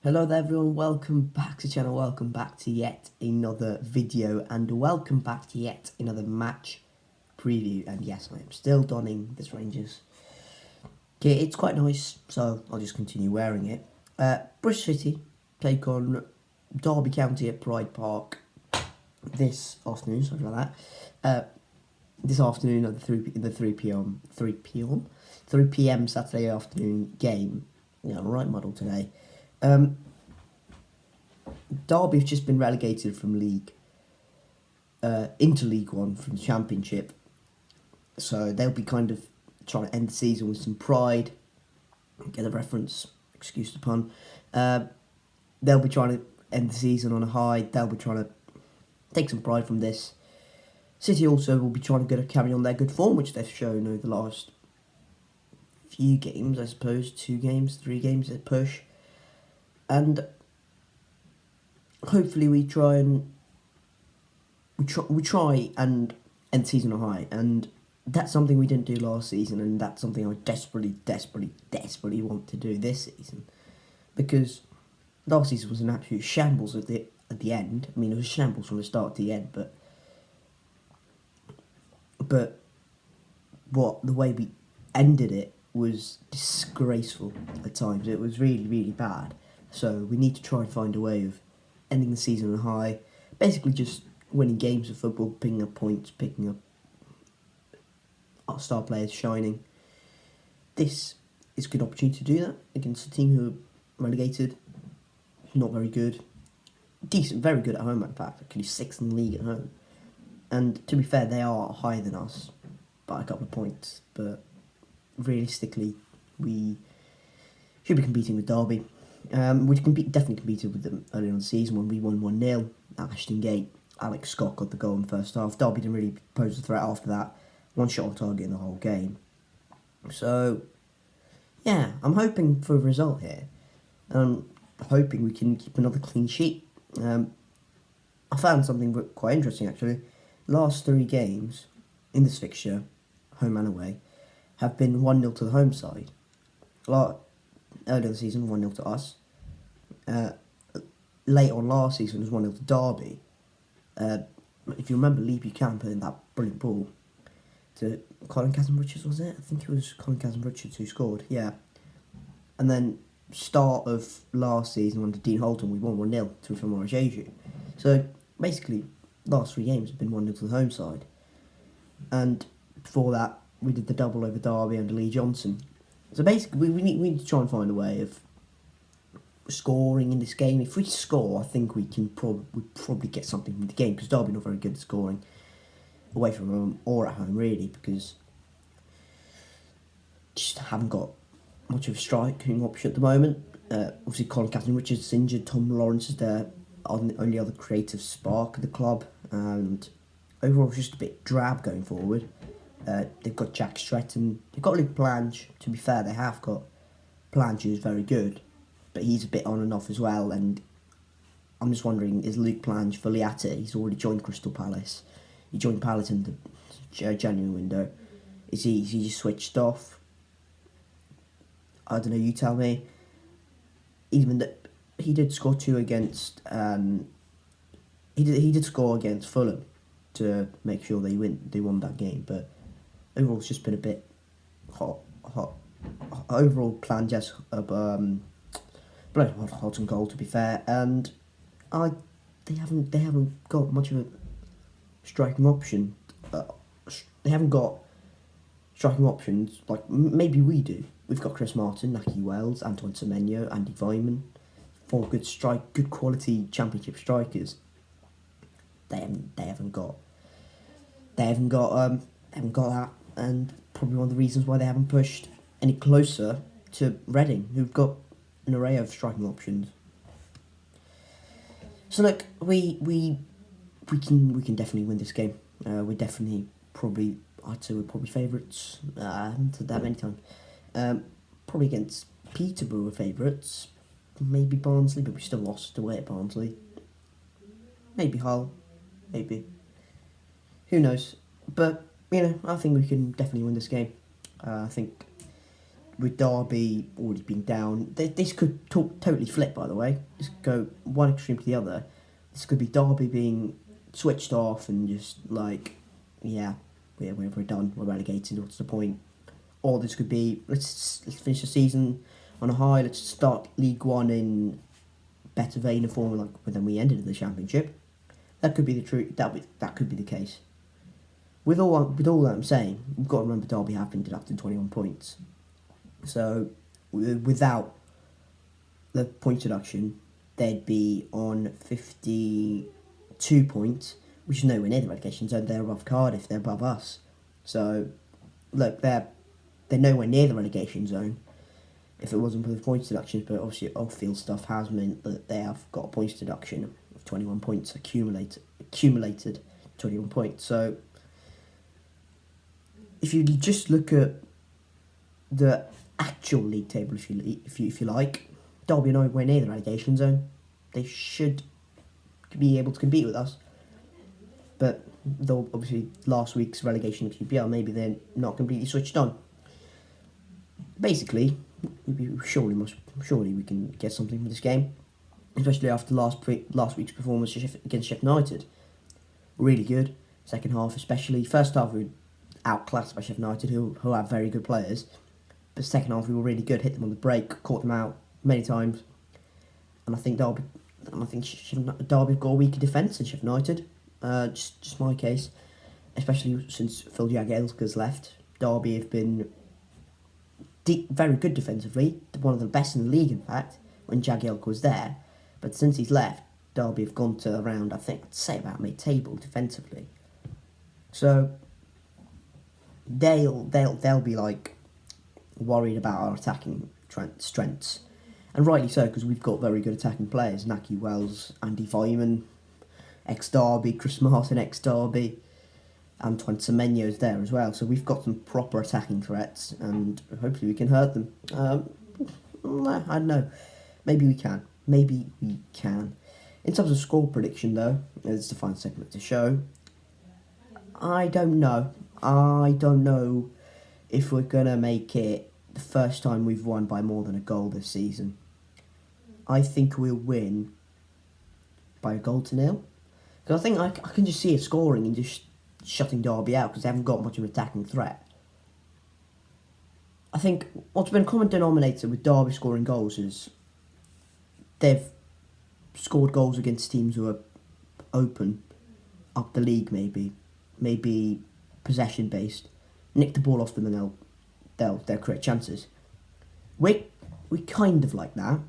Hello there everyone, welcome back to the channel, welcome back to yet another video and welcome back to yet another match preview. And yes, I am still donning this Rangers kit. It's quite nice, so I'll just continue wearing it. Bristol City take on Derby County at Pride Park this afternoon, something like that. This afternoon at the 3 p.m. Saturday afternoon game. Yeah, I'm right muddled today. Derby have just been relegated from League into League One from the Championship, so they'll be kind of trying to end the season with some pride. Get a reference, excuse the pun. They'll be trying to end the season on a high. They'll be trying to take some pride from this. City also will be trying to carry on their good form, which they've shown over the last few games, I suppose, 2 games, 3 games at push. And hopefully we try and end the season on a high, and that's something we didn't do last season, and that's something I desperately want to do this season, because last season was an absolute shambles at the end. I mean, it was a shambles from the start to the end, but the way we ended it was disgraceful at times. It was really bad. So we need to try and find a way of ending the season on a high, basically just winning games of football, picking up points, picking up our star players shining. This is a good opportunity to do that against a team who are relegated, not very good, decent, very good at home in fact, actually 6th in the league at home. And to be fair, they are higher than us by a couple of points, but realistically, we should be competing with Derby. We definitely competed with them earlier in the season when we won 1-0 at Ashton Gate. Alex Scott got the goal in the first half. Derby didn't really pose a threat after that. 1 shot on target in the whole game. So, yeah, I'm hoping for a result here. I'm hoping we can keep another clean sheet. I found something quite interesting actually. Last 3 games in this fixture, home and away, have been 1-0 to the home side. Earlier in the season, 1-0 to us. Late on last season, it was 1-0 to Derby. If you remember, Lee Buchanan put in that brilliant ball to Colin Kazim-Richards, was it? I think it was Colin Kazim-Richards who scored, yeah. And then, start of last season under Dean Holton, we won 1-0 to Famara Jeju. So, basically, last 3 games have been 1-0 to the home side. And before that, we did the double over Derby under Lee Johnson. So basically, we need to try and find a way of scoring in this game. If we score, I think we can probably get something from the game, because Derby are not very good at scoring away from home or at home, really, because just haven't got much of a striking option at the moment. Obviously, Colin Kazim-Richards is injured. Tom Lawrence is their only other creative spark of the club, and overall, it's just a bit drab going forward. They've got Jack Stretton. They've got Luke Plange. To be fair, they have got Plange, who's very good, but he's a bit on and off as well. And I'm just wondering, is Luke Plange fully at it? He's already joined Crystal Palace. He joined Palace in the January window. Is he just switched off? I don't know. You tell me. Even that he did score 2 against. He did score against Fulham to make sure they won that game, but overall it's just been a bit hot. Overall, plan just bloody hot and cold, to be fair, and they haven't got much of a striking option. They haven't got striking options like maybe we do. We've got Chris Martin, Naki Wells, Antoine Semenyo, Andy Vyman, 4 good quality Championship strikers. They haven't got that, and probably one of the reasons why they haven't pushed any closer to Reading, who've got an array of striking options. So look, we can definitely win this game. We're definitely I'd say we're probably favourites. I haven't said that many times. Probably against Peterborough favourites, maybe Barnsley, but we still lost away at Barnsley. Maybe Hull, maybe. Who knows? But, I think we can definitely win this game. I think with Derby already being down, this could totally flip, by the way. This could go one extreme to the other. This could be Derby being switched off and just like, yeah, we're done, we're relegated, what's the point? Or this could be, let's finish the season on a high, let's start League One in better vein and form like than we ended in the Championship. That could be the truth. That could be the case. With all that I'm saying, we've got to remember Derby have been deducted 21 points. So without the point deduction, they'd be on 52 points, which is nowhere near the relegation zone. They're above Cardiff. They're above us. So look, they're nowhere near the relegation zone. If it wasn't for the points deductions, but obviously off-field stuff has meant that they have got a points deduction of 21 points accumulated 21 points. So if you just look at the actual league table, if you like, Derby are nowhere near the relegation zone. They should be able to compete with us, but though obviously last week's relegation of QPR, maybe they're not completely switched on. Basically, surely we can get something from this game, especially after last week's performance against Sheffield United. Really good. Second half especially. First half we were outclassed by Sheffield United, who have very good players. But second half we were really good. Hit them on the break, caught them out many times. And I think Derby have got a weaker defence than Sheffield United. Just my case, especially since Phil Jagielka's left. Derby have been very good defensively, one of the best in the league, in fact, when Jagielka was there. But since he's left, Derby have gone to around, I think, I'd say about mid-table defensively. So they'll be like worried about our attacking strengths, and rightly so, because we've got very good attacking players: Naki Wells, Andy Vyman, ex-Derby, Chris Martin, ex-Derby. Antoine Semenyo's there as well, so we've got some proper attacking threats, and hopefully we can hurt them. I don't know. Maybe we can. In terms of score prediction, though, this is the final segment of the show. I don't know if we're going to make it the first time we've won by more than a goal this season. I think we'll win by 1-0. Because I think I can just see it scoring and just shutting Derby out because they haven't got much of an attacking threat. I think what's been a common denominator with Derby scoring goals is they've scored goals against teams who are open up the league, maybe possession based, nick the ball off them and they'll create chances. We kind of like that.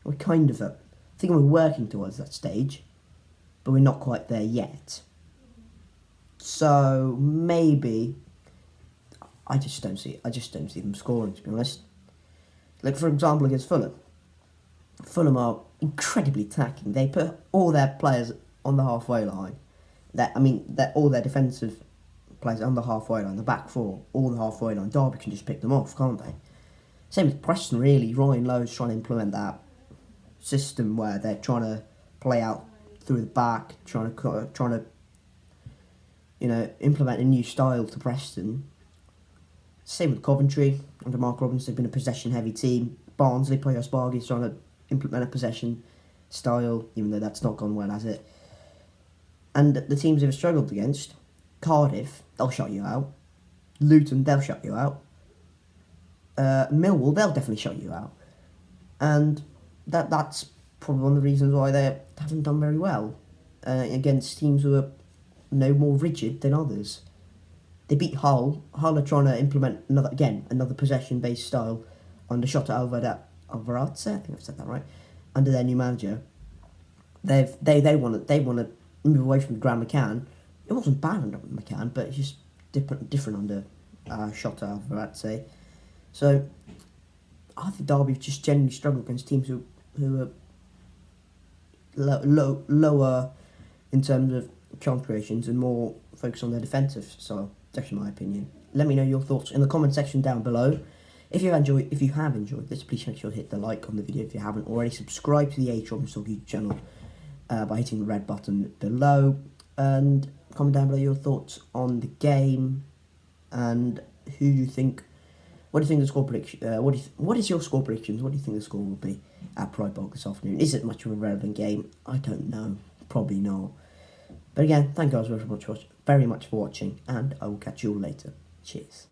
We're kind of I think we're working towards that stage, but we're not quite there yet. So maybe I just don't see them scoring, to be honest. Like, for example, against Fulham. Fulham are incredibly attacking. They put all their players on the halfway line. All their defensive players on the halfway line, the back four, all the halfway line. Derby can just pick them off, can't they? Same with Preston, really. Ryan Lowe's trying to implement that system where they're trying to play out through the back, trying to implement a new style to Preston. Same with Coventry under Mark Robinson. They've been a possession-heavy team. Barnsley, Play Aspargi is trying to implement a possession style, even though that's not gone well, has it? And the teams they've struggled against, Cardiff, they'll shut you out. Luton, they'll shut you out. Millwall, they'll definitely shut you out. And that's probably one of the reasons why they haven't done very well against teams who are no more rigid than others. They beat Hull. Hull are trying to implement another possession-based style under Shota Alvarez. I think I've said that right. Under their new manager, they want to move away from Graham McCann. It wasn't bad under McCann, but it's just different under Shota Alvarez. So I think Derby have just generally struggled against teams who are lower in terms of chance creations and more focused on their defensive style. That's my opinion. Let me know your thoughts in the comment section down below. If you have enjoyed this, please make sure to hit the like on the video if you haven't already. Subscribe to the Bristol YouTube channel by hitting the red button below, and comment down below your thoughts on the game and who you think What do you think the score prediction? What is your score predictions? What do you think the score will be at Pride Park this afternoon? Is it much of a relevant game? I don't know. Probably not. But again, thank you guys very much for watching, and I will catch you all later. Cheers.